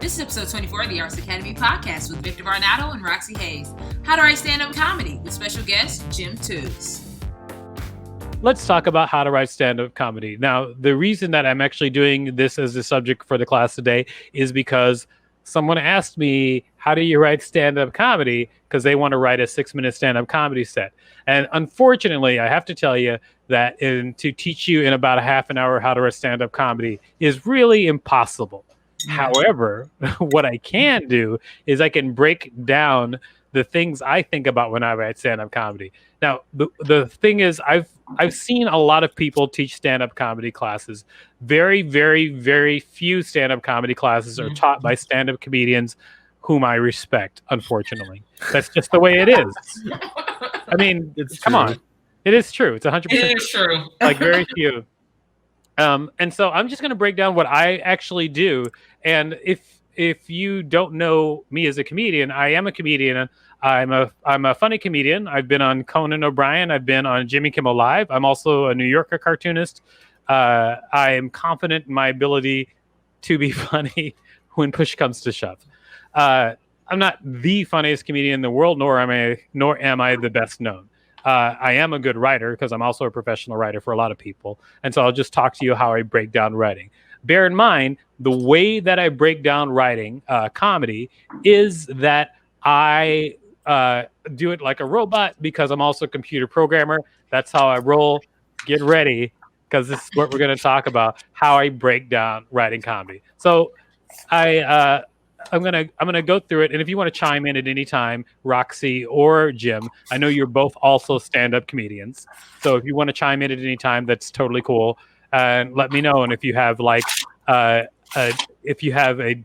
This is episode 24 of the Arts Academy podcast with Victor Varnado and Roxxy Haze. How to write stand-up comedy with special guest Jim Tews. Let's talk about how to write stand-up comedy. Now, the reason that I'm actually doing this as the subject for the class today is because someone asked me, how do you write stand-up comedy? Because they want to write a 6-minute stand-up comedy set. And unfortunately, I have to tell you that to teach you in about a half an hour how to write stand-up comedy is really impossible. However, what I can do is I can break down the things I think about when I write stand-up comedy. Now, the thing is, I've seen a lot of people teach stand-up comedy classes. Very, very, very few stand-up comedy classes are taught by stand-up comedians whom I respect, unfortunately. That's just the way it is. I mean, come on. It is true. It's 100%. It is true. Like, very few. And so I'm just going to break down what I actually do. And if you don't know me as a comedian, I am a comedian. I'm a funny comedian. I've been on Conan O'Brien. I've been on Jimmy Kimmel Live. I'm also a New Yorker cartoonist. I am confident in my ability to be funny when push comes to shove. I'm not the funniest comedian in the world, nor am I the best known. I am a good writer because I'm also a professional writer for a lot of people. And so I'll just talk to you how I break down writing. Bear in mind, the way that I break down writing comedy is that I do it like a robot because I'm also a computer programmer. That's how I roll. Get ready, because this is what we're going to talk about, how I break down writing comedy. So I'm gonna go through it, and if you want to chime in at any time, Roxy or Jim, I know you're both also stand-up comedians, so if you want to chime in at any time, that's totally cool. And let me know. And if you have if you have a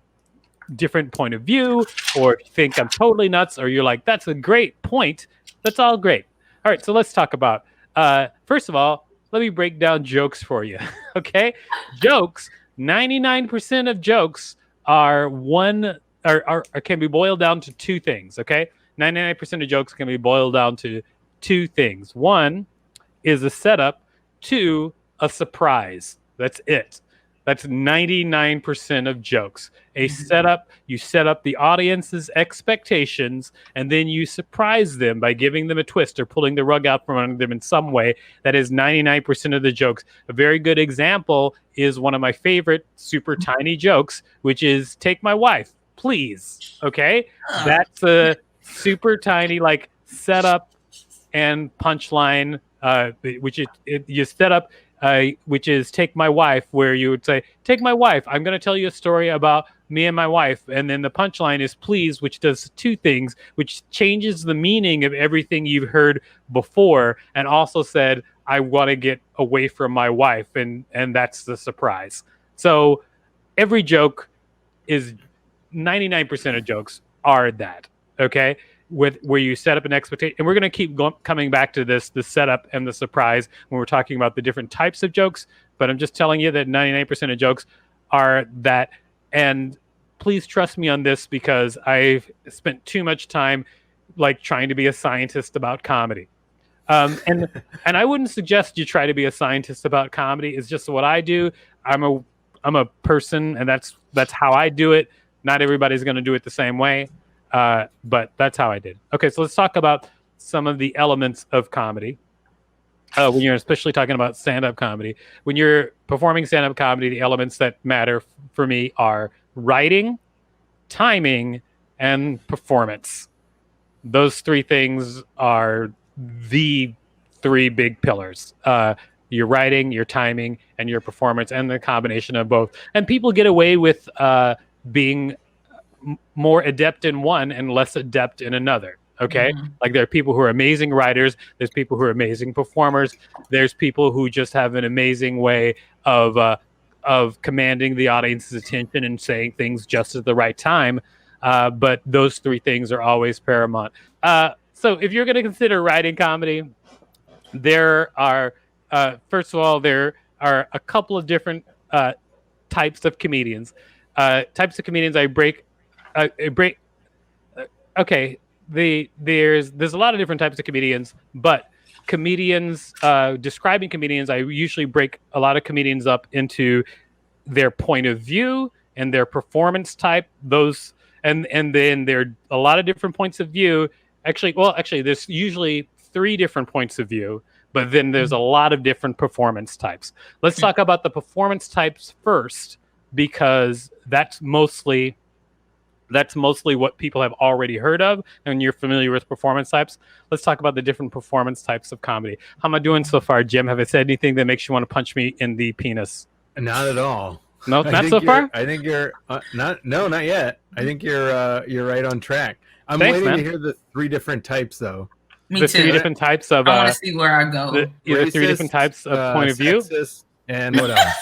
different point of view, or if you think I'm totally nuts, or you're like, that's a great point, that's all great. All right, so let's talk about. First of all, let me break down jokes for you. Okay, jokes. 99% of jokes can be boiled down to two things. Okay, 99% of jokes can be boiled down to two things. One is a setup. Two, a surprise. That's it. That's 99% of jokes. A setup, you set up the audience's expectations, and then you surprise them by giving them a twist or pulling the rug out from under them in some way. That is 99% of the jokes. A very good example is one of my favorite super tiny jokes, which is "Take my wife, please." Okay? That's a super tiny, like, setup and punchline, which you set up. Which is "Take my wife," where you would say, "Take my wife. I'm going to tell you a story about me and my wife." And then the punchline is "please," which does two things, which changes the meaning of everything you've heard before, and also said, "I want to get away from my wife," and that's the surprise. So every joke is 99% of jokes are that, okay? Where you set up an expectation, and we're going to keep coming back to the setup and the surprise when we're talking about the different types of jokes, but I'm just telling you that 99% of jokes are that. And please trust me on this, because I've spent too much time like trying to be a scientist about comedy. And I wouldn't suggest you try to be a scientist about comedy. It's just what I do. I'm a person, and that's how I do it. Not everybody's going to do it the same way. But that's how I did. Okay, so let's talk about some of the elements of comedy. When you're especially talking about stand-up comedy. When you're performing stand-up comedy, the elements that matter for me are writing, timing, and performance. Those three things are the three big pillars. Your writing, your timing, and your performance, and the combination of both. And people get away with being more adept in one and less adept in another. Okay. Like, there are people who are amazing writers. There's people who are amazing performers. There's people who just have an amazing way of commanding the audience's attention and saying things just at the right time. But those three things are always paramount. So if you're going to consider writing comedy, there are, first of all, there are a couple of different types of comedians. Types of comedians I break. Okay, there's a lot of different types of comedians, but comedians, describing comedians, I usually break a lot of comedians up into their point of view and their performance type. Those and then there are a lot of different points of view. Actually, there's usually 3 different points of view, but then there's a lot of different performance types. Let's talk about the performance types first, because that's mostly what people have already heard of, and you're familiar with performance types. Let's talk about the different performance types of comedy. How am I doing so far, Jim? Have I said anything that makes you want to punch me in the penis? Not at all. No, not so far? I think you're not yet. I think you're right on track. I'm Thanks, waiting man. to hear the 3 different types, though. Me The too. 3 different types of I want to see where I go. the 3 Racist, different types of point of view. Sexist, and what else?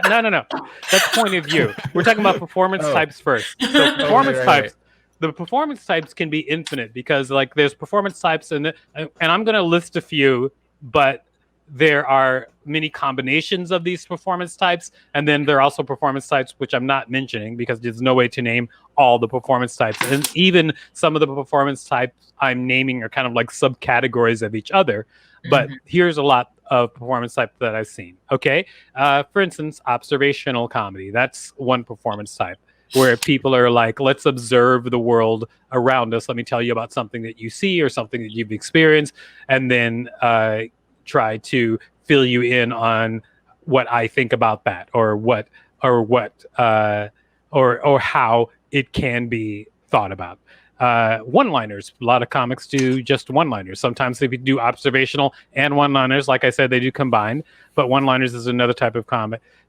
No. That's point of view. We're talking about performance types first. So performance right. types. The performance types can be infinite, because like there's performance types, and I'm going to list a few, but there are many combinations of these performance types, and then there are also performance types which I'm not mentioning because there's no way to name all the performance types, and even some of the performance types I'm naming are kind of like subcategories of each other. But here's a lot of performance type that I've seen. Okay, for instance, observational comedy. That's one performance type, where people are like, let's observe the world around us. Let me tell you about something that you see or something that you've experienced, and then try to fill you in on what I think about that, or how it can be thought about. One-liners. A lot of comics do just one-liners. Sometimes they do observational and one-liners. Like I said, they do combine, but one-liners is another type of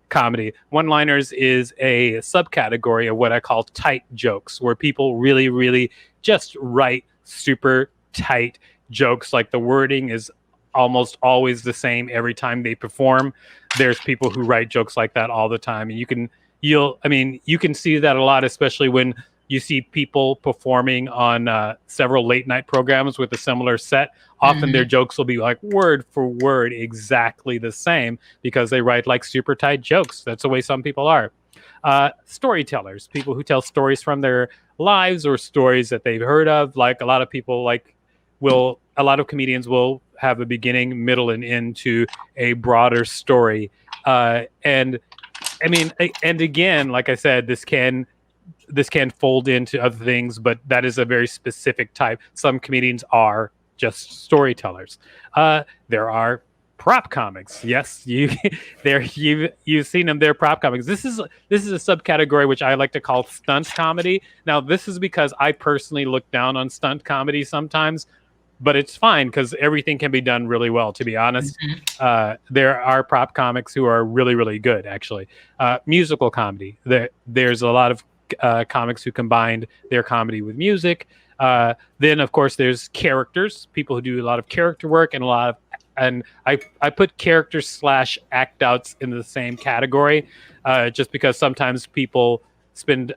comedy. One-liners is a subcategory of what I call tight jokes, where people really, really just write super tight jokes. Like the wording is almost always the same every time they perform. There's people who write jokes like that all the time, and you can see that a lot, especially when you see people performing on several late night programs with a similar set. Often their jokes will be like word for word exactly the same, because they write like super tight jokes. That's the way some people are. Storytellers, people who tell stories from their lives or stories that they've heard of. Like a lot of comedians will have a beginning, middle, and end to a broader story. And again, like I said, this can fold into other things, but that is a very specific type. Some comedians are just storytellers. There are prop comics. Yes, you've seen them. They're prop comics. This is a subcategory which I like to call stunt comedy. Now, this is because I personally look down on stunt comedy sometimes, but it's fine because everything can be done really well, to be honest. There are prop comics who are really, really good, actually. Musical comedy. There's a lot of comics who combined their comedy with music. Then, of course, there's characters, people who do a lot of character work, and I put characters / act outs in the same category, just because sometimes people spend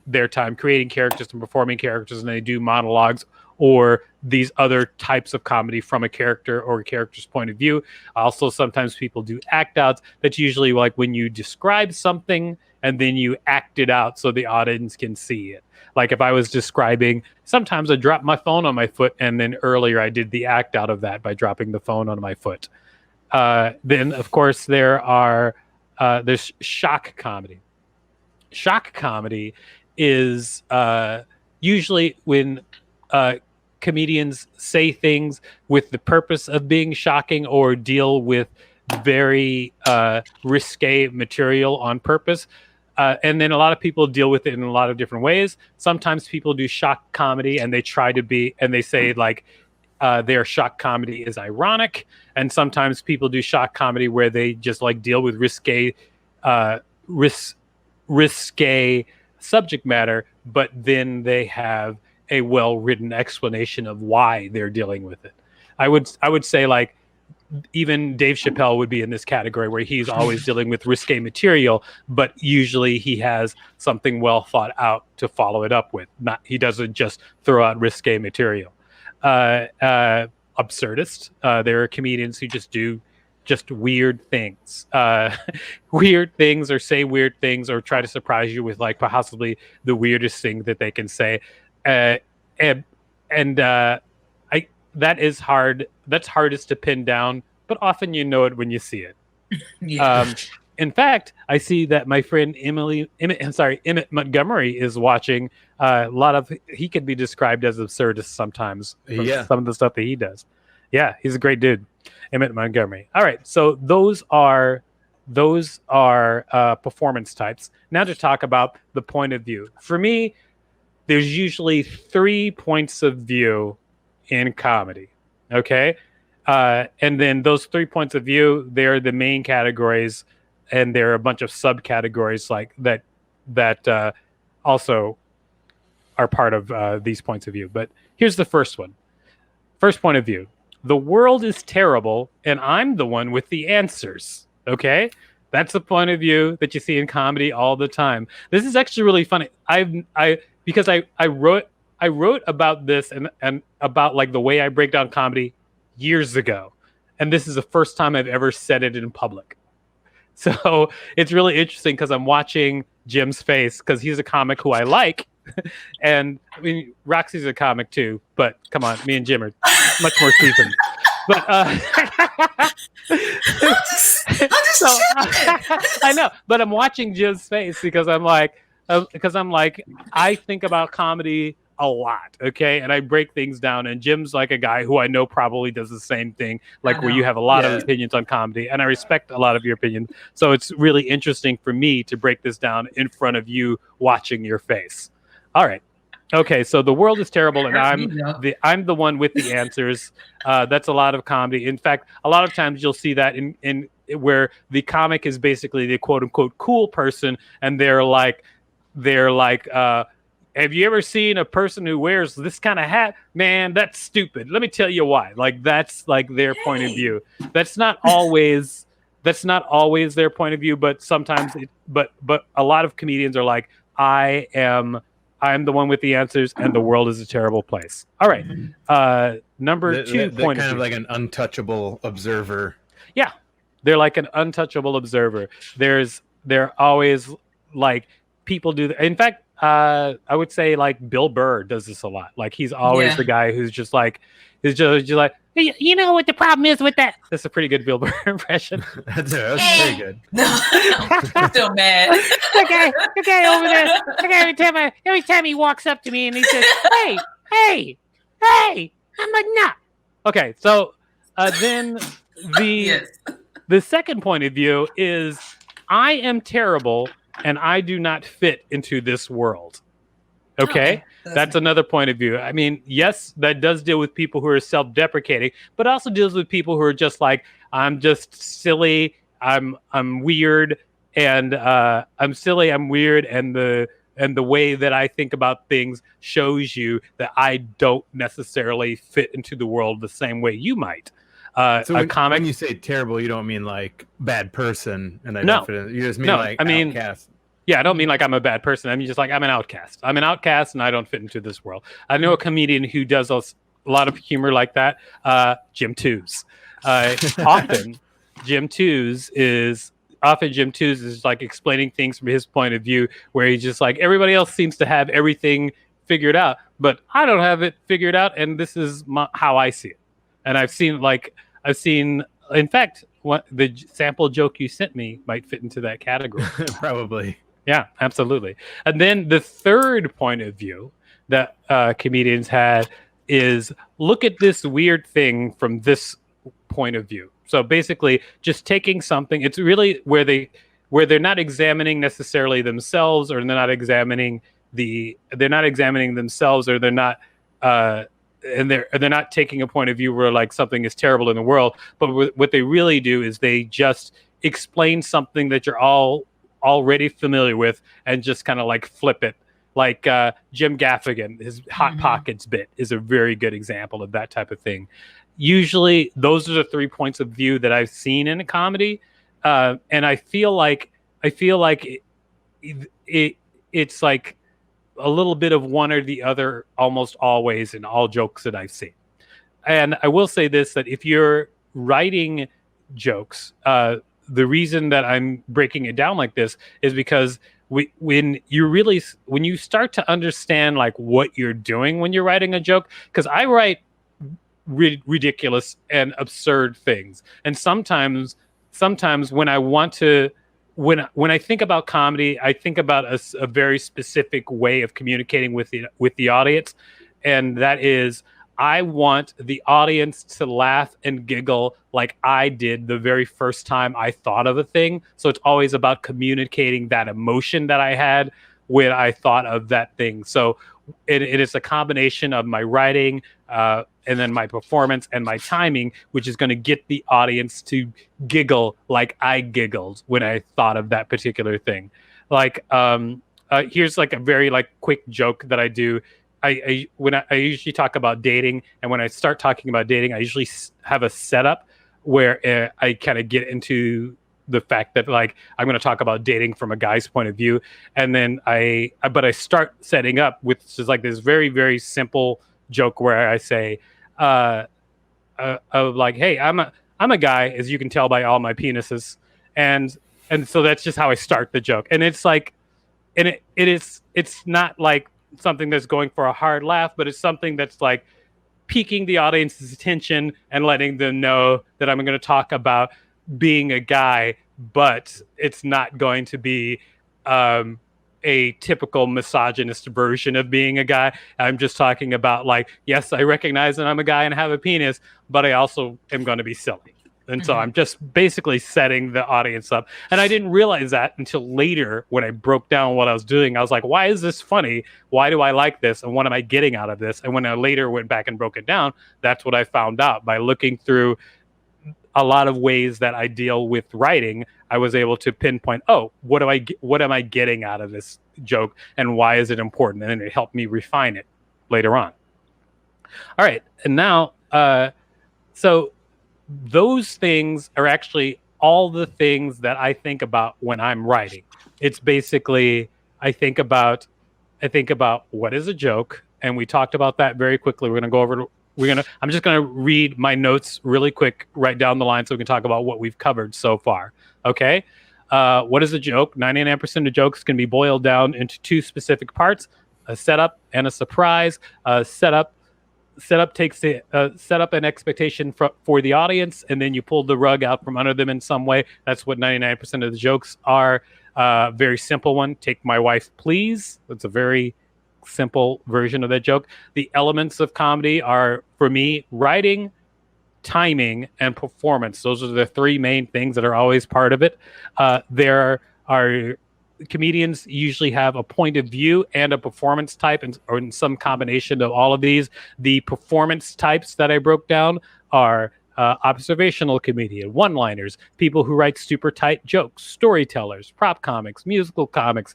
their time creating characters and performing characters, and they do monologues or these other types of comedy from a character or a character's point of view. Also, sometimes people do act outs. That's usually like when you describe something and then you act it out so the audience can see it. Like if I was describing, sometimes I drop my phone on my foot, and then earlier I did the act out of that by dropping the phone on my foot. Then, of course, there's shock comedy. Shock comedy is usually when comedians say things with the purpose of being shocking or deal with very risque material on purpose. And then a lot of people deal with it in a lot of different ways. Sometimes people do shock comedy and they say like their shock comedy is ironic. And sometimes people do shock comedy where they just like deal with risque subject matter, but then they have a well-written explanation of why they're dealing with it. I would say like even Dave Chappelle would be in this category where he's always dealing with risque material, but usually he has something well thought out to follow it up with. He doesn't just throw out risque material. Absurdist. There are comedians who just do weird things, or say weird things, or try to surprise you with like possibly the weirdest thing that they can say. That is hard. That's hardest to pin down, but often you know it when you see it. Yeah. in fact, I see that my friend Emmett Montgomery is watching. He could be described as absurdist sometimes from some of the stuff that he does. Yeah, he's a great dude, Emmett Montgomery. All right, so those are performance types. Now to talk about the point of view. For me, there's usually 3 points of view in comedy. Okay, and then those 3 points of view, they're the main categories, and there are a bunch of subcategories like that also are part of these points of view. But here's the first one. First point of view. The world is terrible, and I'm the one with the answers. Okay? That's the point of view that you see in comedy all the time. This is actually really funny. Because I wrote about this and about like the way I break down comedy years ago. And this is the first time I've ever said it in public. So it's really interesting because I'm watching Jim's face because he's a comic who I like. And I mean, Roxy's a comic too, but come on, me and Jim are much more seasoned. But I know, but I'm watching Jim's face because I'm like, I think about comedy a lot, okay, and I break things down. And Jim's like a guy who I know probably does the same thing, like where you have a lot of opinions on comedy, and I respect a lot of your opinions. So it's really interesting for me to break this down in front of you, watching your face. All right. Okay, so the world is terrible, and I'm the one with the answers. That's a lot of comedy. In fact, a lot of times you'll see that in where the comic is basically the quote unquote cool person, and they're like, have you ever seen a person who wears this kind of hat? Man, that's stupid. Let me tell you why. Like that's like their point of view. That's not always their point of view, but sometimes but a lot of comedians are like, I'm the one with the answers, and the world is a terrible place. All right. Number 2 point kind of view. like an untouchable observer. Yeah. They're like an untouchable observer. They're always like people do. In fact, I would say like Bill Burr does this a lot. Like he's always the guy who's just like, hey, you know what the problem is with that? That's a pretty good Bill Burr impression. That's very good. I'm still mad. Okay, over there. Okay, every time he walks up to me and he says, hey, I'm like, nah. Okay, so then the second point of view is I am terrible and I do not fit into this world. Okay. That's another point of view. I mean, yes, that does deal with people who are self-deprecating, but also deals with people who are just like, I'm just silly, I'm weird, and I'm silly, I'm weird, and the way that I think about things shows you that I don't necessarily fit into the world the same way you might. So when you say terrible, you don't mean like bad person, and don't fit in. You just mean outcast. Yeah, I don't mean like I'm a bad person. I mean just like I'm an outcast. I'm an outcast, and I don't fit into this world. I know a comedian who does a lot of humor like that. Jim Tews. Often, Jim Tews is like explaining things from his point of view, where he's just like, everybody else seems to have everything figured out, but I don't have it figured out, and this is how I see it. And I've seen, in fact, what the sample joke you sent me might fit into that category. Probably. Yeah, absolutely. And then the third point of view that comedians had is look at this weird thing from this point of view. So basically, just taking something. It's really where they're not examining necessarily themselves, or they're not examining themselves, or they're not. And they're not taking a point of view where like something is terrible in the world, but what they really do is they just explain something that you're already familiar with and just kind of like flip it. Like Jim Gaffigan, his Hot Pockets bit is a very good example of that type of thing. Usually those are the 3 points of view that I've seen in a comedy. And I feel like it's like a little bit of one or the other almost always in all jokes that I've seen. And I will say this, that if you're writing jokes, the reason that I'm breaking it down like this is because when you start to understand like what you're doing when you're writing a joke, because I write ridiculous and absurd things. And sometimes when I want to when I think about comedy, I think about a very specific way of communicating with the audience, and that is, I want the audience to laugh and giggle like I did the very first time I thought of a thing. So it's always about communicating that emotion that I had when I thought of that thing. So it is a combination of my writing and then my performance and my timing, which is going to get the audience to giggle like I giggled when I thought of that particular thing. Like, here's like a very like quick joke that I do. I usually talk about dating, and when I start talking about dating, I usually have a setup where I kind of get into the fact that like I'm going to talk about dating from a guy's point of view, and then I start setting up with just like this very, very simple joke where I say, of like, hey, I'm a guy, as you can tell by all my penises, and so that's just how I start the joke, and it's like, and it's not like something that's going for a hard laugh, but it's something that's like piquing the audience's attention and letting them know that I'm going to talk about being a guy, but it's not going to be a typical misogynist version of being a guy. I'm just talking about like, yes, I recognize that I'm a guy and have a penis, but I also am going to be silly. And so I'm just basically setting the audience up. And I didn't realize that until later when I broke down what I was doing. I was like, why is this funny? Why do I like this? And what am I getting out of this? And when I later went back and broke it down, that's what I found out. By looking through a lot of ways that I deal with writing, I was able to pinpoint, oh, what am I getting out of this joke? And why is it important? And then it helped me refine it later on. All right. And now, so those things are actually all the things that I think about when I'm writing. It's basically, I think about what is a joke, and we talked about that very quickly. I'm just going to read my notes really quick right down the line so we can talk about what we've covered so far. Okay. What is a joke? 99% of jokes can be boiled down into two specific parts: a setup and a surprise. Setup takes the setup and expectation for the audience, and then you pull the rug out from under them in some way. That's what 99% of the jokes are. Very simple one. Take my wife, please. That's a very simple version of that joke. The elements of comedy are, for me, writing, timing, and performance. Those are the three main things that are always part of it. There are comedians usually have a point of view and a performance type, or in some combination of all of these. The performance types that I broke down are observational comedian, one-liners, people who write super tight jokes, storytellers, prop comics, musical comics,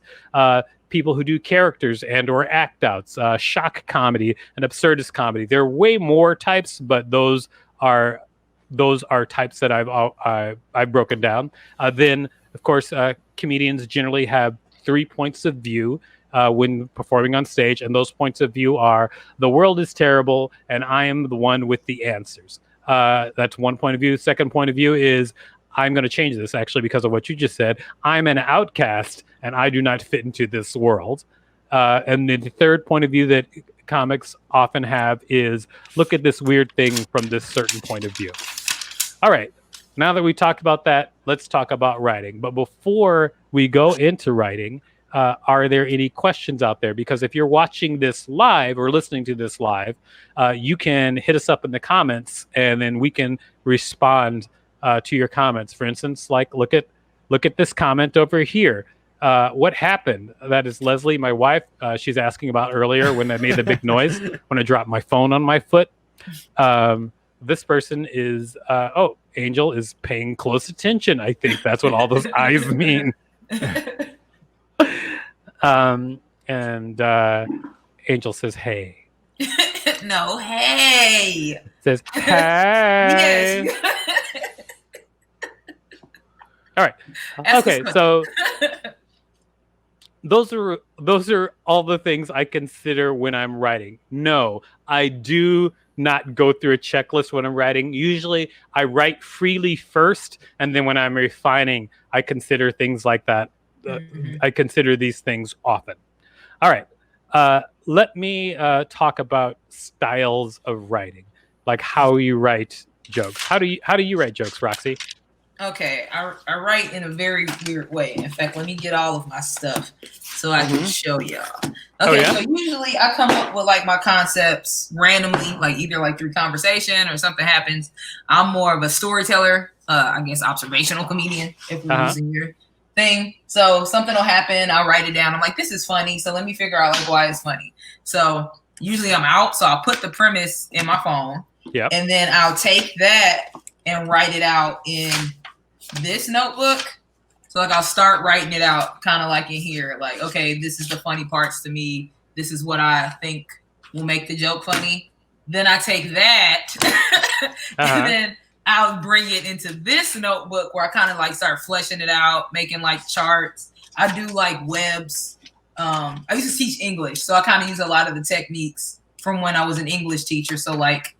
people who do characters and or act outs, shock comedy, and absurdist comedy. There are way more types, but those are types that I've broken down. Then, of course, comedians generally have 3 points of view when performing on stage, and those points of view are: the world is terrible, and I am the one with the answers. That's one point of view. Second point of view is, I'm going to change this actually because of what you just said. I'm an outcast, and I do not fit into this world. And then the third point of view that comics often have is, look at this weird thing from this certain point of view. All right. Now that we talked about that, let's talk about writing. But before we go into writing, are there any questions out there? Because if you're watching this live or listening to this live, you can hit us up in the comments, and then we can respond to your comments. For instance, like look at this comment over here. What happened? That is Leslie, my wife. She's asking about earlier when I made the big noise when I dropped my phone on my foot. This person is, Angel is paying close attention. I think that's what all those eyes mean. And Angel says, hey. No, hey. Says, hey. Yes. All right. Okay, so those are all the things I consider when I'm writing. No, I do not go through a checklist when I'm writing. Usually I write freely first, and then when I'm refining, I consider things like that. I consider these things often. All right. Let me talk about styles of writing, like how you write jokes. How do you write jokes, Roxy? Okay, I write in a very weird way. In fact, let me get all of my stuff so I can show y'all. Okay, so usually I come up with like my concepts randomly, like either like through conversation or something happens. I'm more of a storyteller, I guess observational comedian, if we're using your thing. So something will happen, I'll write it down. I'm like, this is funny, so let me figure out like why it's funny. So usually I'm out, so I'll put the premise in my phone, and then I'll take that and write it out in this notebook. So like I'll start writing it out kind of like in here, like, okay, this is the funny parts to me, this is what I think will make the joke funny. Then I take that and then I'll bring it into this notebook where I kind of like start fleshing it out, making like charts. I do like webs. I used to teach English, so I kind of use a lot of the techniques from when I was an English teacher. So like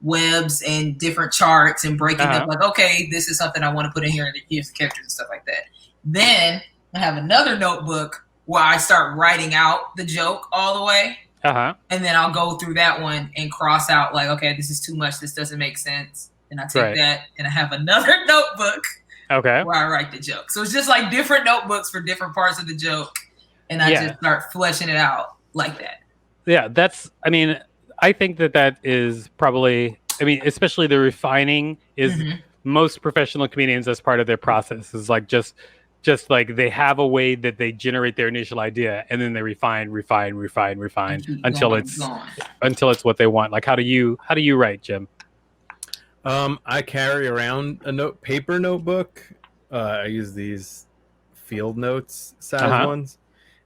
webs and different charts and breaking up like, okay, this is something I want to put in here, and here's the characters and stuff like that. Then I have another notebook where I start writing out the joke all the way. And then I'll go through that one and cross out like, okay, this is too much, this doesn't make sense. And I take that and I have another notebook where I write the joke. So it's just like different notebooks for different parts of the joke. And I just start fleshing it out like that. Yeah, that's, I mean, I think that is probably, I mean, especially the refining is most professional comedians as part of their process is like just like they have a way that they generate their initial idea and then they refine until it's what they want. Like how do you write, Jim? I carry around a paper notebook. I use these field notes size ones,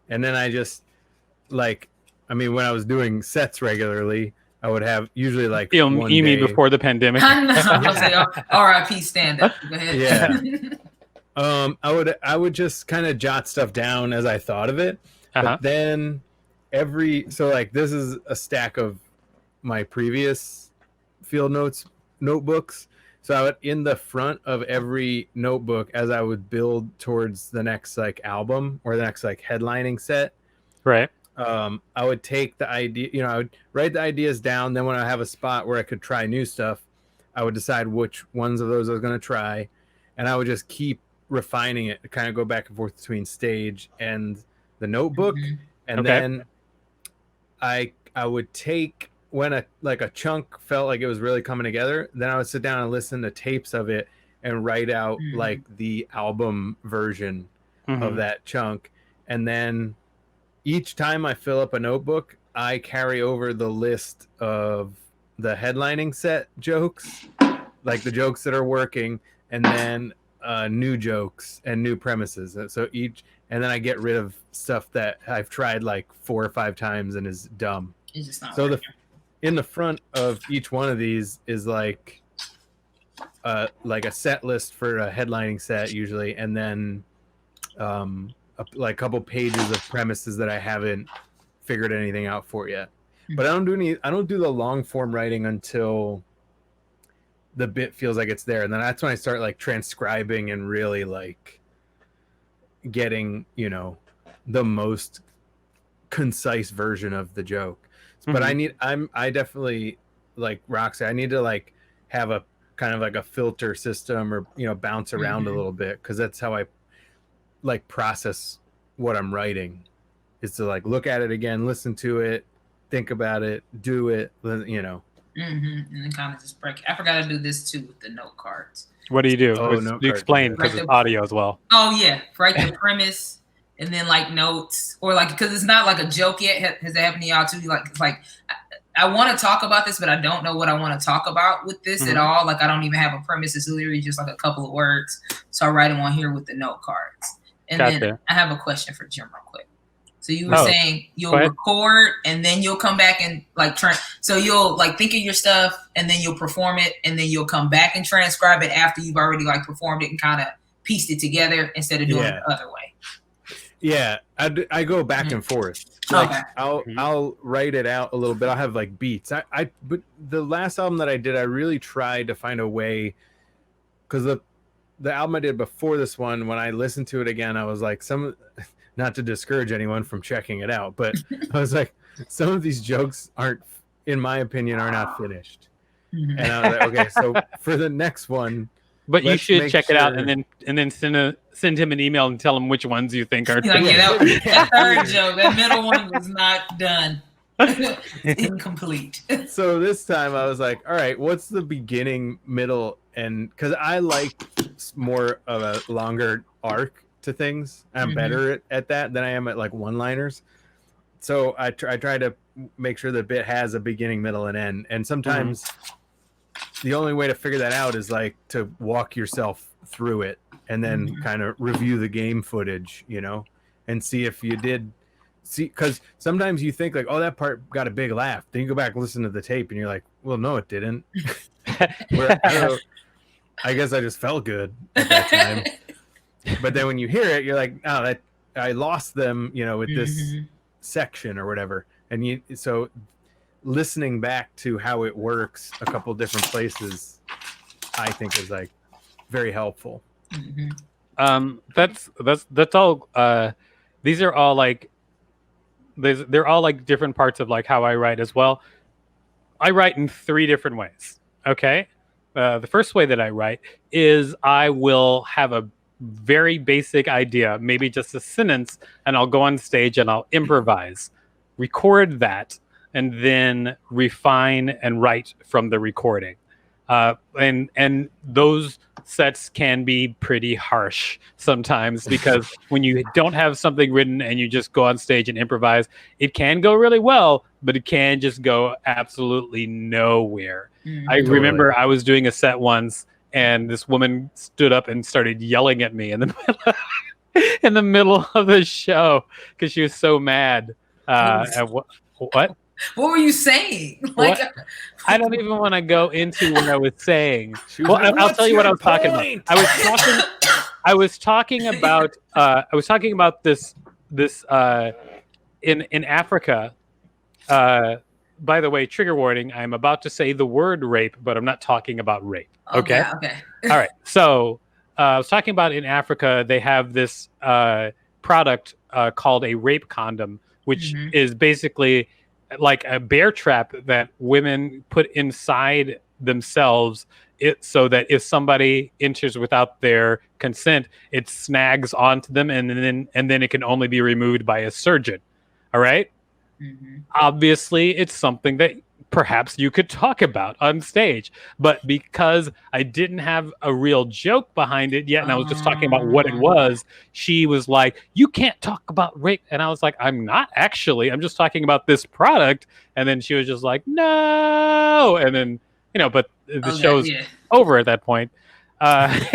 and then I just like, I mean, when I was doing sets regularly, I would have usually like you mean before the pandemic? R.I.P. stand up. Go ahead. Yeah. I would just kind of jot stuff down as I thought of it, but then so like this is a stack of my previous field notebooks. So I would, in the front of every notebook, as I would build towards the next like album or the next like headlining set, I would take the idea, I would write the ideas down. Then when I have a spot where I could try new stuff, I would decide which ones of those I was going to try. And I would just keep refining it to kind of go back and forth between stage and the notebook. And then I would take, when a chunk felt like it was really coming together, then I would sit down and listen to tapes of it and write out like the album version of that chunk. And then each time I fill up a notebook, I carry over the list of the headlining set jokes, like the jokes that are working, and then new jokes and new premises. So and then I get rid of stuff that I've tried like 4 or 5 times and is dumb. It's just not so in the front of each one of these is like a set list for a headlining set usually, and then like a couple pages of premises that I haven't figured anything out for yet. But I don't do the long form writing until the bit feels like it's there, and then that's when I start like transcribing and really like getting the most concise version of the joke. But I definitely, like Roxy, I need to like have a kind of like a filter system or bounce around a little bit, because that's how I like process what I'm writing, is to like look at it again, listen to it, think about it, do it, and then kind of just break. I forgot to do this too with the note cards. What do? You explain, because it's audio as well. Oh yeah, write the premise and then like notes, or like, because it's not like a joke yet. Has it happened to y'all too? Like I want to talk about this, but I don't know what I want to talk about with this at all. Like I don't even have a premise. It's literally just like a couple of words. So I write them on here with the note cards. And then I have a question for Jim real quick. So you were saying you'll record and then you'll come back and like so you'll like think of your stuff and then you'll perform it and then you'll come back and transcribe it after you've already like performed it and kind of pieced it together instead of doing it the other way. Yeah, I go back and forth. Like I'll write it out a little bit. I'll have like beats. But the last album that I did, I really tried to find a way, because the album I did before this one, when I listened to it again, I was like, not to discourage anyone from checking it out, but I was like, some of these jokes in my opinion, are not finished. And I was like, okay, so for the next one, But you should check it out and then send him an email and tell him which ones you think are. That third joke, that middle one was not done. Incomplete. So this time I was like, all right, what's the beginning, middle, and because I like more of a longer arc to things. I'm better at that than I am at like one-liners. So I try to make sure the bit has a beginning, middle, and end. And sometimes the only way to figure that out is like to walk yourself through it and then kind of review the game footage, you know, and see if you did see, because sometimes you think like, oh, that part got a big laugh. Then you go back and listen to the tape and you're like, well, no, it didn't. I guess I just felt good at that time. But then when you hear it, you're like, oh, that I lost them, you know, with this section or whatever. And so listening back to how it works a couple different places, I think is like very helpful. That's all. These are all like, they're all like different parts of like how I write as well. I write in 3 different ways. Okay. The first way that I write is I will have a very basic idea, maybe just a sentence, and I'll go on stage and I'll improvise, record that, and then refine and write from the recording. And those sets can be pretty harsh sometimes because when you don't have something written and you just go on stage and improvise, it can go really well, but it can just go absolutely nowhere. I remember I was doing a set once and this woman stood up and started yelling at me in the middle of the show because she was so mad. What? What were you saying? Like, I don't even want to go into what I was saying. Well, I'll tell you what I was talking about. I was talking about this in Africa. By the way, trigger warning, I'm about to say the word rape, but I'm not talking about rape. Okay. All right. So I was talking about in Africa, they have this product called a rape condom, which is basically like a bear trap that women put inside themselves so that if somebody enters without their consent, it snags onto them and then it can only be removed by a surgeon. All right. Obviously, it's something that perhaps you could talk about on stage, but because I didn't have a real joke behind it yet, and I was just talking about what it was, she was like, "You can't talk about rape," and I was like, "I'm not actually. I'm just talking about this product." And then she was just like, "No," and then but the show's over at that point. But,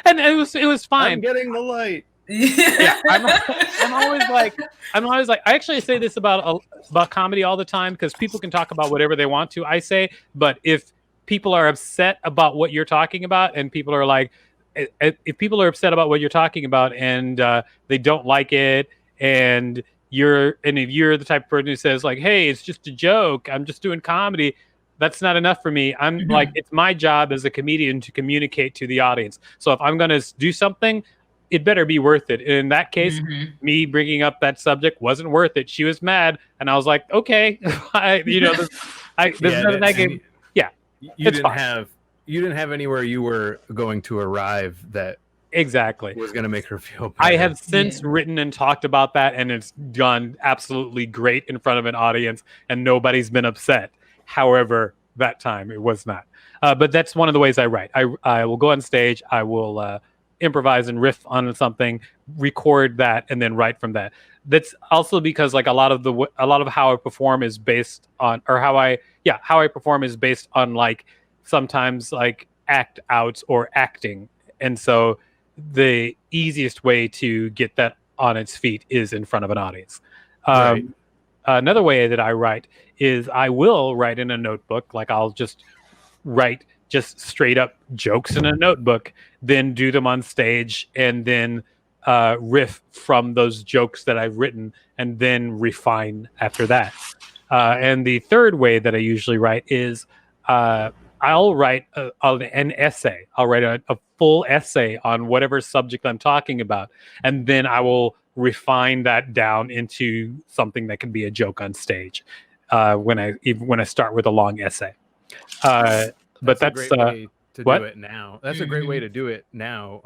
and it was fine. I'm getting the light. Yeah, I'm always like I actually say this about comedy all the time because people can talk about whatever they want to. I say, but if people are upset about what you're talking about, and people are like, if people are upset about what you're talking about and they don't like it, and if you're the type of person who says like, hey, it's just a joke, I'm just doing comedy, that's not enough for me. I'm like, it's my job as a comedian to communicate to the audience. So if I'm going to do something, it better be worth it. In that case, me bringing up that subject wasn't worth it. She was mad, and I was like, "Okay, You didn't have anywhere you were going to arrive that exactly was going to make her feel better. I have since written and talked about that, and it's gone absolutely great in front of an audience, and nobody's been upset. However, that time it was not. But that's one of the ways I write. I will go on stage. I will improvise and riff on something, record that, and then write from that. That's also because like a lot of how I perform is based on, or how I perform is based on like sometimes like act outs or acting, and so the easiest way to get that on its feet is in front of an audience. Right. Another way that I write is I will write in a notebook. Like I'll just write just straight up jokes in a notebook, then do them on stage, and then riff from those jokes that I've written, and then refine after that. And the third way that I usually write is I'll write an essay. I'll write a full essay on whatever subject I'm talking about, and then I will refine that down into something that can be a joke on stage when I start with a long essay. But that's a great way to do it now. That's a great way to do it now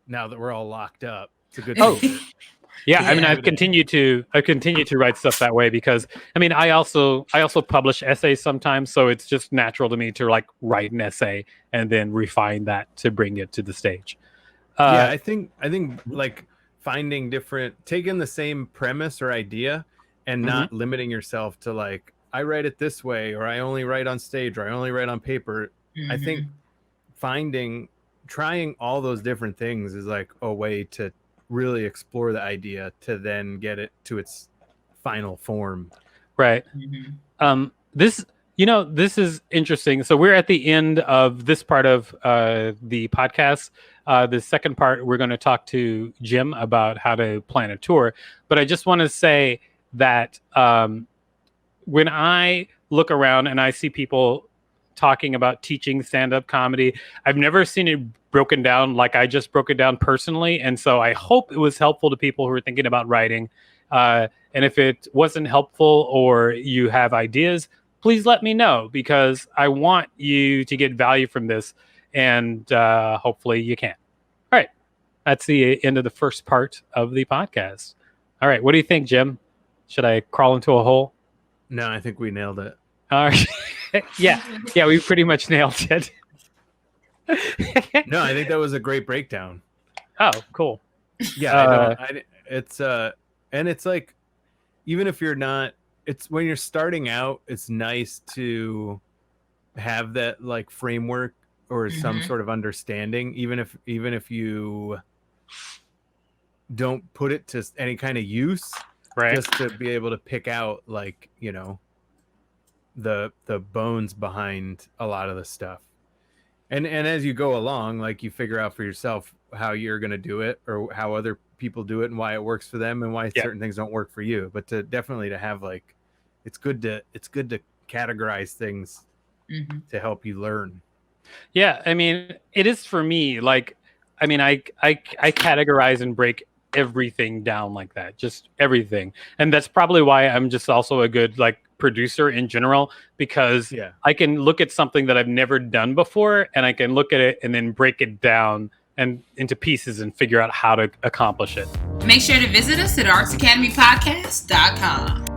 now that we're all locked up. It's a good thing. Yeah, I mean, I've continued to write stuff that way because I mean, I also publish essays sometimes, so it's just natural to me to like write an essay and then refine that to bring it to the stage. I think like taking the same premise or idea and not limiting yourself to like, I write it this way, or I only write on stage, or I only write on paper. I think trying all those different things is like a way to really explore the idea to then get it to its final form. Right. This is interesting. So we're at the end of this part of the podcast. The second part, we're going to talk to Jim about how to plan a tour. But I just want to say that when I look around and I see people talking about teaching stand-up comedy, I've never seen it broken down like I just broke it down personally. And so I hope it was helpful to people who are thinking about writing. And if it wasn't helpful or you have ideas, please let me know, because I want you to get value from this, and hopefully you can. All right. That's the end of the first part of the podcast. All right. What do you think, Jim? Should I crawl into a hole? No, I think we nailed it. All right. Yeah, we pretty much nailed it. No, I think that was a great breakdown. Oh, cool. Yeah, and it's like, even if you're not, it's when you're starting out, it's nice to have that like framework or some sort of understanding, even if you don't put it to any kind of use, right? Just to be able to pick out, like, you know, the bones behind a lot of the stuff. And as you go along, like, you figure out for yourself how you're going to do it, or how other people do it, and why it works for them and why certain things don't work for you. But to have like, it's good to categorize things to help you learn. Yeah, I mean, it is for me. Like, I mean, I categorize and break everything down like that, just everything. And that's probably why I'm just also a good like producer in general, because I can look at something that I've never done before, and I can look at it and then break it down and into pieces and figure out how to accomplish it. Make sure to visit us at artsacademypodcast.com.